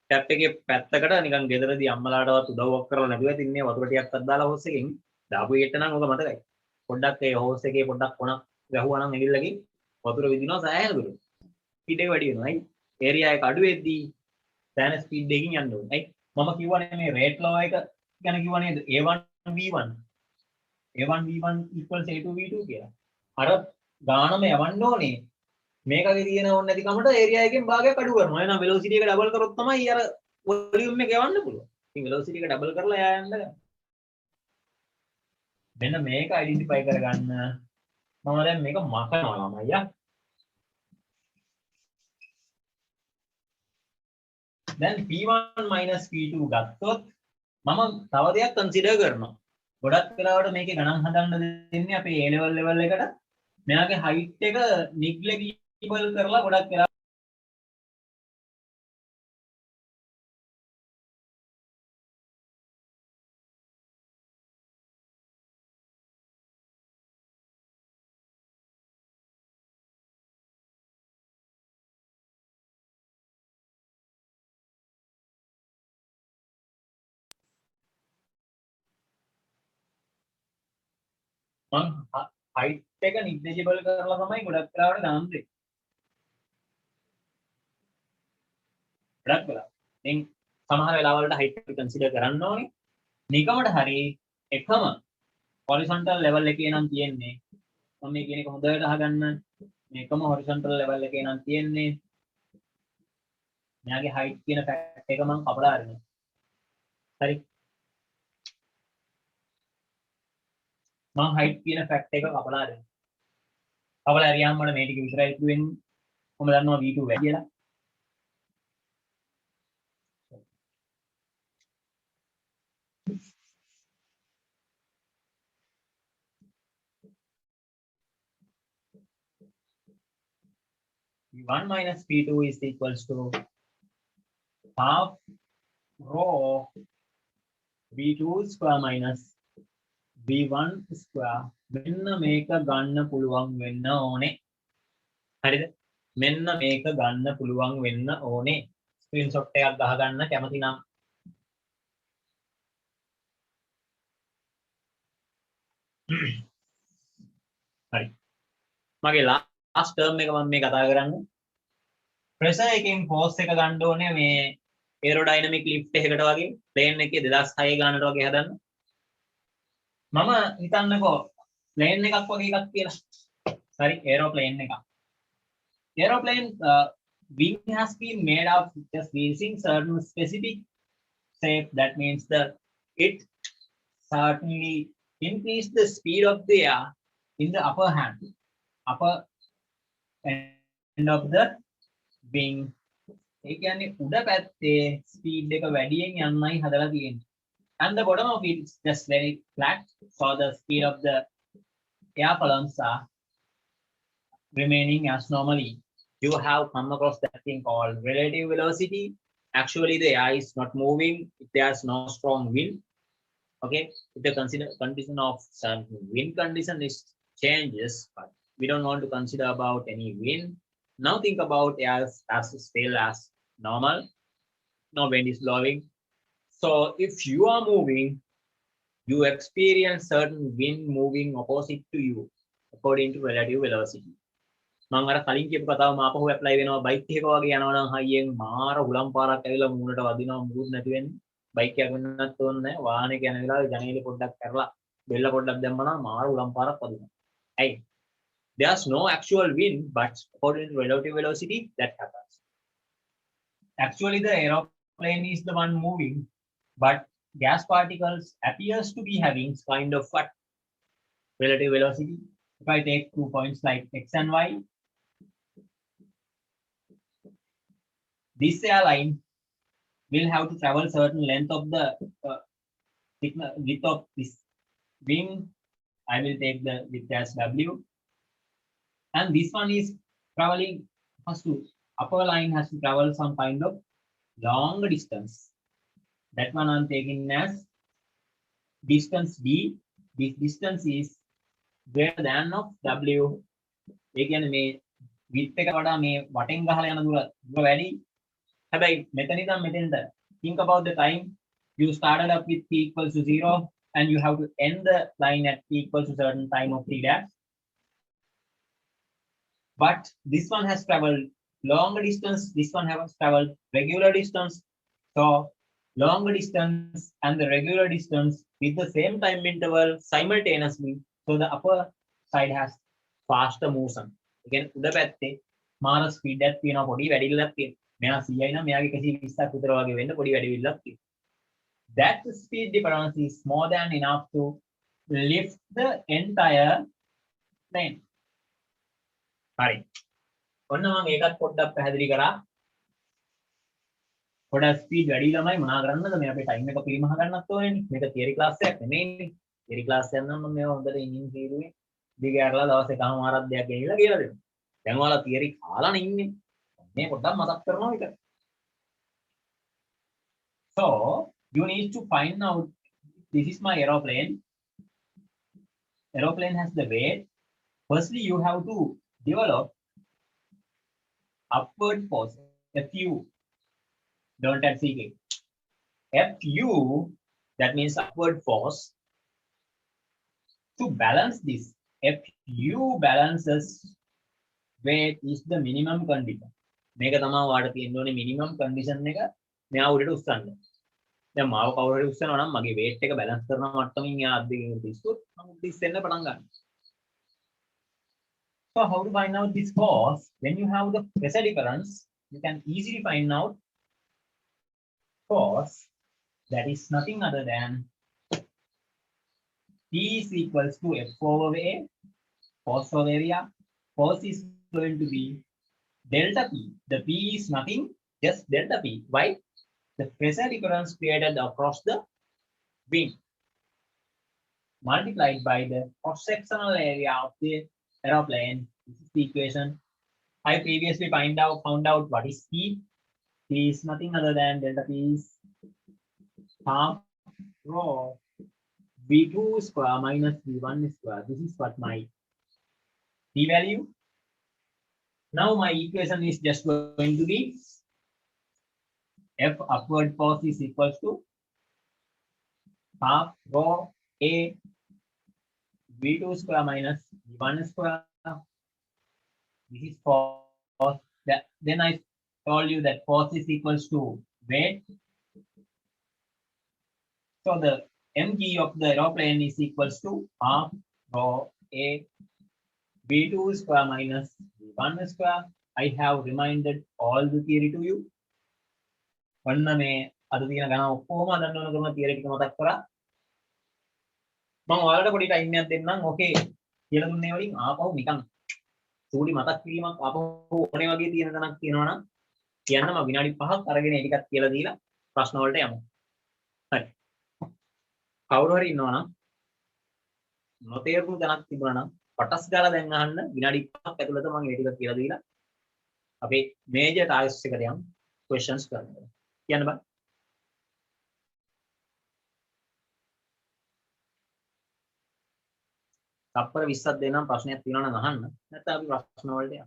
ටැප් එකේ පැත්තකට නිකන් ගෙදරදී අම්මලාටවත් උදව්වක් කරලා නැතුව ඉතින් වතුර ටිකක් අද්දාලා හොස් එකෙන් දාපු එකට නම් ඔක මතකයි. පොඩ්ඩක් ඒ හොස් එකේ පොඩ්ඩක් කොනක් ගහුවා නම් ඇඟිල්ලකින් වතුර විදිනවා සෑහෙන දුර. ස්පීඩ් එක වැඩි වෙනවා. අයි ඒරියා එක අඩු වෙද්දී සෑහෙන ස්පීඩ් එකකින් යන්න ඕනේ. අයි මම කියවනේ මේ රේට් ලෝ එක ගැන කිව්වා නේද? A1 V1 A1 V1 equals A2 V2 කියලා. අර ගානම යවන්න ඕනේ. මේකගේ තියෙන ඕනේ නැති කමට ඒරියා එකෙන් භාගයක් අඩු කරනවා. එහෙනම් වෙලොසිටි එක ඩබල් කරොත් තමයි අර වොලියුම් එක යවන්න පුළුවන්. ඉතින් වෙලොසිටි එක ඩබල් කරලා යා යන්න ගන්න. මෙන්න මේක අයිඩෙන්ටිෆයි කරගන්න මම දැන් මේක මකනවා ළමයියා. දැන් P1 P2 ගත්තොත් මම තව දෙයක් කන්සිඩර් කරනවා. ගොඩක් වෙලාවට මේකේ ගණන් හදන්න දෙන්නේ අපේ A level එකට මෙයාගේ height එක negligible කරලා ගොඩක් වෙලාවට මම height එක negligible කරලා තමයි ගොඩක් වෙලාවට ගණන් දෙන්නේ. ගොඩක් වෙලාවට. ඉතින් සමහර වෙලාවලට height එක consider කරන්න ඕනේ. නිකමට හරි එකම horizontal level එකේ නම් තියෙන්නේ. මම මේ කියන එක හොඳට අහගන්න. මේකම horizontal level එකේ නම් තියෙන්නේ. මෙයාගේ height කියන fact එක මම කපලා අරිනවා. හරි. මම height කියන fact එක කපලා අරිනවා. කපලා අරියාම මට මේ ටික විතරයි ඉතුරු වෙන්නේ. මම දන්නවා V2 වැඩි කියලා. V1 minus P2 is equals to half rho V2 square minus V1 square. මෙන්න මේක ගන්න පුළුවන් වෙන්න ඕනේ. හරිද? මෙන්න මේක ගන්න පුළුවන් වෙන්න ඕනේ. ස්ක්‍රීන්ෂොට් එකක් ගහගන්න කැමති නම්. හරි. මගේ last term එක මම මේ කතා කරන්නේ. pressure එකෙන් force එක ගන්න ඕනේ මේ aerodynamic lift එකකට වගේ plane එකේ 2006 ගානට වගේ හදන්න. මම හිතන්නකෝ plane එකක් වගේ එකක් කියලා. හරි aeroplane එකක්. Aeroplane wing has been made of just using certain specific shape. That means that it certainly increase the speed of the air in the upper end of the wing. ඒ කියන්නේ උඩ පැත්තේ speed එක වැඩියෙන් යන්නයි හදලා තියෙන්නේ. And the bottom of it is just very flat, so the speed of the air columns are remaining as normally. You have come across that thing called relative velocity. Actually, the air is not moving if there's no strong wind. Okay, if the condition of some wind condition is changes, but we don't want to consider about any wind. Now think about air as still as normal. No wind is blowing. So if you are moving, you experience certain wind moving opposite to you according to relative velocity. මම අර කලින් කියපු කතාව මාපහුව apply වෙනවා bike එකක වගේ යනවා නම් හයියෙන් මාර උලම් පාරක් ඇවිල්ලා මූණට වදිනවා මුකුත් නැති වෙන්නේ බයික් එකක් වෙන්නත් ඕනේ නැහැ වාහනේ යන වෙලාවේ ජනේලෙ පොඩ්ඩක් කරලා බෙල්ල පොඩ්ඩක් දැම්මම නම් මාර උලම් පාරක් වදිනවා. ඇයි? There's no actual wind, but according to relative velocity that happens. Actually the plane is the one moving, but gas particles appears to be having kind of what relative velocity. If I take 2 points like x and y, this airline will have to travel certain length of the width of this wing. I will take the width as w, and this one is traveling has to upper line has to travel some kind of long distance. That one I'm taking as distance d. This distance is greater than of w. ඒ කියන්නේ මේ width එක වඩා මේ වටෙන් ගහලා යන දුර වැඩි. හැබැයි මෙතන ඉඳන් මෙතෙන්ට think about the time you started up with t equals to 0 and you have to end the line at t equals to certain time of t dash. But this one has traveled longer distance, this one has traveled regular distance. So longer distance and the regular distance with the same time interval simultaneously. So the upper side has faster motion. Again, උඩ පැත්තේ මාර speed එකක් තියෙනවා පොඩි වැඩිවිල්ලක් තියෙනවා. මෙයා 100යි නම් මෙයාගේ 120ක් විතර වගේ වෙන්න පොඩි වැඩිවිල්ලක් තියෙනවා. That speed difference is more than enough to lift the entire plane. හරි. ඔන්න මම ඒකත් පොඩ්ඩක් පැහැදිලි කරා. පොඩ්ඩක් ස්පීඩ් වැඩි ළමයි මොනා කරන්නද මේ අපේ ටයිම් එක පිරිමහ ගන්නත් ඕනේනේ. මේක තියරි ක්ලාස් එකක් නෙමෙයිනේ. තියරි ක්ලාස් එකක් නම් මම මේව හොඳට ඉන්ජින් තීරුවේ දිගහැරලා දවස් එකමාරක් දෙයක් ගෙනිලා කියලා දෙනවා. දැන් ඔයාලා තියරි කාලානේ ඉන්නේ. මේ පොඩ්ඩක් මතක් කරනවා විතර. So you need to find out, this is my aeroplane. Aeroplane has the weight. Firstly, you have to develop upward force, FU. Don't add CK. FU, that means upward force. To balance this, FU balances weight is the minimum condition. මේක තමයි වාට තියෙන්න ඕනේ minimum condition එක මෙයා උඩට උස්සන්න. දැන් මාව කවුරු හරි උස්සනවා නම් මගේ weight එක balance කරන මට්ටමින් යා අද්දකින් තිස්සුත් මම උඩ ඉස්සෙන්න පටන් ගන්නවා. So how to find out this force? When you have the pressure difference, you can easily find out force that is nothing other than P is equals to F over A, force over area. Force is going to be delta P. The P is nothing, just delta P. Why? The pressure difference created across the wing multiplied by the cross-sectional area of the aeroplane. This is the equation. I previously found out what is P. P is nothing other than delta P is half rho V2 square minus V1 square. This is what my P value. Now my equation is just going to be F upward force is equals to half rho A V2 square minus V1 square. This is force. Then I told you that force is equals to weight. So the mg of the aeroplane is equals to half rho A V2 square minus V1 square. I have reminded all the theory to you. ඔන්න මේ අද තියෙන ගණන් ඔක්කොම දන්න ඕන කරන theory ටික මතක් කරා. මම ඔයාලට පොඩි ටයිම් එකක් දෙන්නම්. ඕකේ කියලා දුන්නේ වලින් ආපහු නිකන් සූඩි මතක් කිරීමක් ආපහු ඕනේ වගේ තියෙන තැනක් තියෙනවා නම් කියන්න මම විනාඩි 5ක් අරගෙන ඒ ටිකක් කියලා දීලා ප්‍රශ්න වලට යමු. හරි. කවුරු හරි ඉන්නවා නම් නොතේරුණු තැනක් තිබුණා නම් පටස් ගාලා දැන් අහන්න විනාඩි 5ක් ඇතුළත මම ඒ ටික කියලා දීලා අපේ මේජර් ටාස්ක් එකට යමු. questions කරන්න. කියන්න බෑ. තප්පර 20ක් දෙන්නම් ප්‍රශ්නයක් තියෙනවා නම් අහන්න. නැත්නම් අපි ප්‍රශ්න වලට යමු.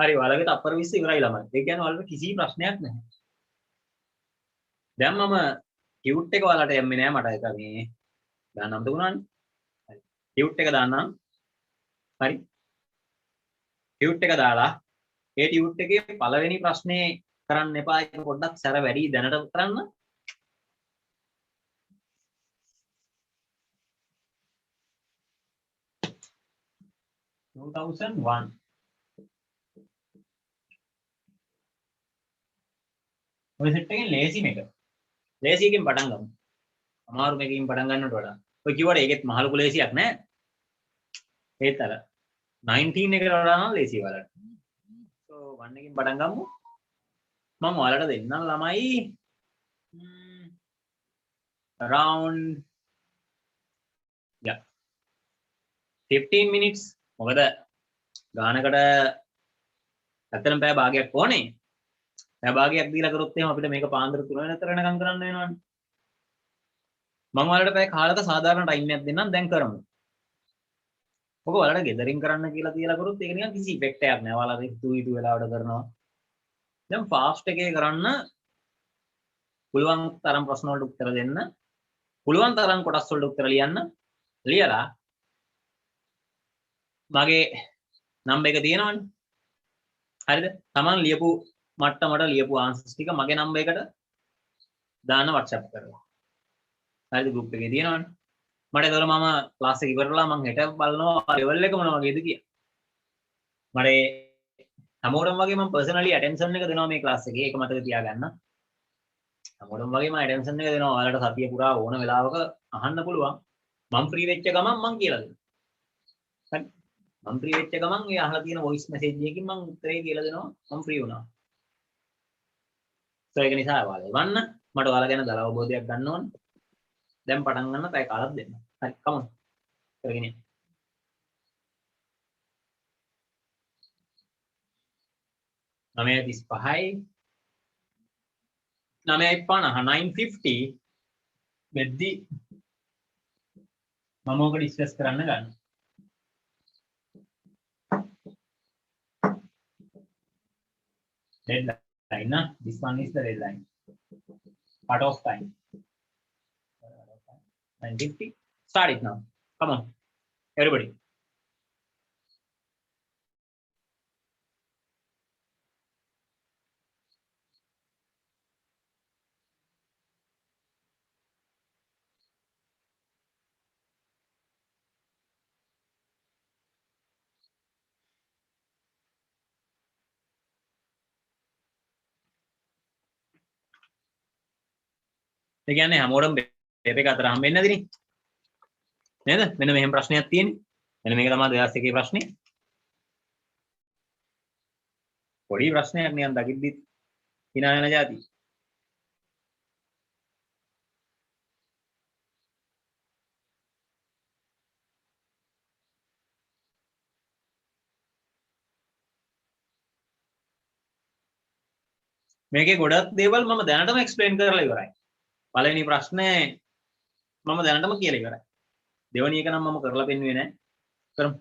හරි ඔයාලගේ තප්පර 20 ඉවරයි ළමයි. ඒ කියන්නේ ඔයාලට කිසි ප්‍රශ්නයක් නැහැ. දැන් මම ටියුට් එක ඔයාලට යන්නේ නැහැ මට ඒක මේ දාන්නම් දුන්නානේ. හරි. ටියුට් එක දාන්නම්. හරි. ටියුට් එක දාලා ඒ ටියුට් එකේ පළවෙනි ප්‍රශ්නේ කරන්න එපා. ඒක පොඩ්ඩක් සැර වැඩි දැනට කරන්න. 2001 ඔය සෙට් එකෙන් ලේසි මේක. ලේසි එකෙන් පටන් ගමු. අමාරු මේකකින් පටන් ගන්නට වඩා. ඔය කිව්වට ඒකෙත් මහ ලොකු ලේසියක් නෑ. ඒත් අර 19 එකට වඩා නම් ලේසි වලට. so 1 එකකින් පටන් ගමු. මම ඔයාලට දෙන්නම් ළමයි around 15 minutes. මොකද ගානකට ඇත්තටම පැය භාගයක් ඕනේ. පැය භාගයක් දීලා කරොත් එහෙනම් අපිට මේක පාන්දර 3 වෙනතර වෙනකම් කරන්න වෙනවනේ. මම ඔයාලට පැය කාලක සාධාරණ ටයිම් එකක් දෙන්නම් දැන් කරමු. ඔක ඔයාලට ගෙදරින් කරන්න කියලා තියලා කරොත් ඒක නිකන් කිසි ඉෆෙක්ට් එකක් නෑ. ඔයාලා හිතු වෙලාවට කරනවා. දැන් ෆාස්ට් එකේ කරන්න පුළුවන් තරම් ප්‍රශ්න වලට උත්තර දෙන්න. පුළුවන් තරම් කොටස් වලට උත්තර ලියන්න. ලියලා මගේ නම්බර් එක තියෙනවනේ. හරිද? Taman ලියපු මට්ටමට ලියපු ආන්සර්ස් ටික මගේ නම්බර් එකට දාන්න WhatsApp කරලා. හරිද? group එකේ තියෙනවනේ. මට ඒතකොට මම ක්ලාස් එක ඉවරලා මම හෙට බලනවා ලෙවල් එක මොන වගේද කියලා. මට හැමෝටම වගේ මම පර්සනලි ඇටෙන්ෂන් එක දෙනවා මේ ක්ලාස් එකේ. ඒක මතක තියාගන්න. හැමෝටම වගේ මම ඇටෙන්ෂන් එක දෙනවා. ඔයාලට සතිය පුරා ඕන වෙලාවක අහන්න පුළුවන්. මම ෆ්‍රී වෙච්ච ගමන් මම කියලා දෙනවා. හරි? මම ෆ්‍රී වෙච්ච ගමන් ඒ අහලා තියෙන වොයිස් මෙසේජ් එකකින් මම උත්තරේ කියලා දෙනවා. මම ෆ්‍රී වුණා. ඒක නිසා ඔයාලා එවන්න. මට ඔයාලා ගැන දල අවබෝධයක් ගන්න ඕන. දැන් පටන් ගන්න පැය කාලක් දෙන්න. හරි කමොන්. කරගෙන යන්න. 9:35 9:50 වෙද්දි මම ඕක ඩිස්කස් කරන්න ගන්න. Deadline, nah? This one is the deadline. Cut off time. 9:50. Start it now. Come on, everybody. ඒ කියන්නේ හැමෝටම පේපර් එක අතර හම්බෙන්නේ නැතිනේ. නේද? මෙන්න මෙහෙම ප්‍රශ්නයක් තියෙන්නේ. මෙන්න මේක තමයි 2001 ප්‍රශ්නේ. පොඩි ප්‍රශ්නයක් නිකන් දකිද්දි hina යන જાති. මේකේ ගොඩක් දේවල් මම දැනටම එක්ස්ප්ලেইন කරලා ඉවරයි. පළවෙනි ප්‍රශ්නේ මම දැනටම කියලා ඉවරයි. දෙවෙනි එක නම් මම කරලා පෙන්නුවේ නැහැ. කරමු.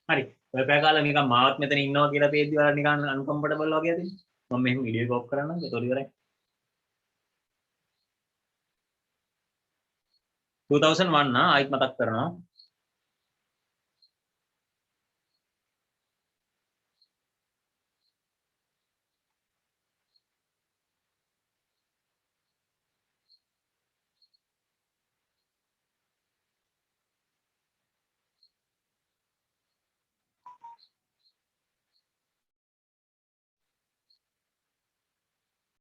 හරි. ඔය පැය කාලේ නිකන් මාවත් මෙතන ඉන්නවා කියලා පේද්දි ඔයාලා නිකන් අන්කම්ෆර්ටබල් වගේ ඇතිනේ. මම මෙහෙම වීඩියෝ එක ඔෆ් කරන්නම්. ඒතකොට ඉවරයි. 2001 ආයිත් මතක් කරනවා.